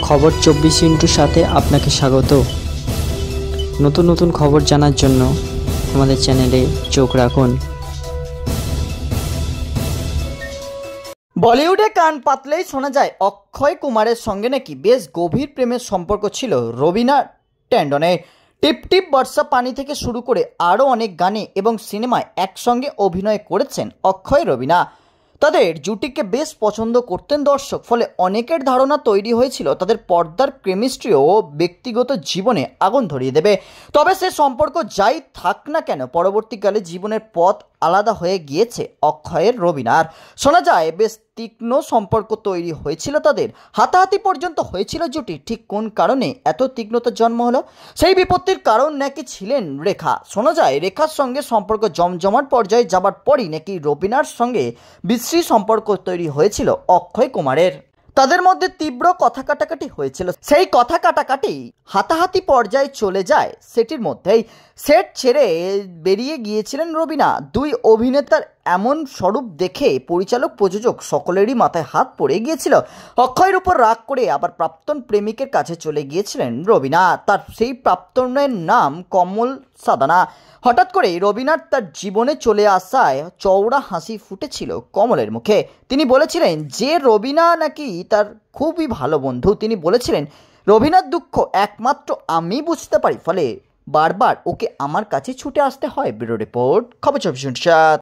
খবর 24 সাথে আপনাকে স্বাগত। নতুন নতুন খবর জানার জন্য আমাদের চ্যানেলে চোখ রাখুন। বলিউডে কান পাতলেই শোনা যায় অক্ষয় কুমারের সঙ্গে নাকি বেশ গভীর প্রেমের সম্পর্ক ছিল রবিনা ট্যান্ডনের। টিপ টিপ বর্ষা পানি থেকে শুরু করে আরও অনেক গানে এবং সিনেমায় একসঙ্গে অভিনয় করেছেন অক্ষয় রবিনা। তাদের জুটিকে বেশ পছন্দ করতেন দর্শক, ফলে অনেকের ধারণা তৈরি হয়েছিল তাদের পর্দার কেমিস্ট্রি ও ব্যক্তিগত জীবনে আগুন ধরিয়ে দেবে। তবে সে সম্পর্ক যাই থাক না কেন, পরবর্তীকালে জীবনের পথ আলাদা হয়ে গিয়েছে অক্ষয়ের রবিনার। শোনা যায় বেশ তীক্ষ্ণ সম্পর্ক তৈরি হয়েছিল তাদের, হাতাহাতি পর্যন্ত হয়েছিল জুটি। ঠিক কোন কারণে এত তীক্ষ্ণতার জন্ম হলো, সেই বিপত্তির কারণ নাকি ছিলেন রেখা। শোনা যায় রেখার সঙ্গে সম্পর্ক জমজমাট পর্যায়ে যাবার পরই নাকি রবিনার সঙ্গে বিশ্রী সম্পর্ক তৈরি হয়েছিল অক্ষয় কুমারের। তাদের মধ্যে তীব্র কথা কাটাকাটি হয়েছিল, সেই কথা কাটাকাটি হাতাহাতি পর্যায়ে চলে যায় সেটির মধ্যেই। সেট ছেড়ে বেরিয়ে গিয়েছিলেন রবিনা। দুই অভিনেতার এমন স্বরূপ দেখে পরিচালক প্রযোজক সকলেরই মাথায় হাত পড়ে গিয়েছিল। অক্ষয়ের উপর রাগ করে আবার প্রাক্তন প্রেমিকের কাছে চলে গিয়েছিলেন রবিনা। তার সেই প্রাক্তনের নাম কমল সাদানা। হঠাৎ করেই রবিনার তার জীবনে চলে আসায় চওড়া হাসি ফুটেছিল কমলের মুখে। তিনি বলেছিলেন যে রবিনা নাকি তার খুবই ভালো বন্ধু। তিনি বলেছিলেন রবিনার দুঃখ একমাত্র আমি বুঝতে পারি, ফলে বারবার ওকে আমার কাছে ছুটে আসতে হয়। ব্যুরো রিপোর্ট, খবর 24।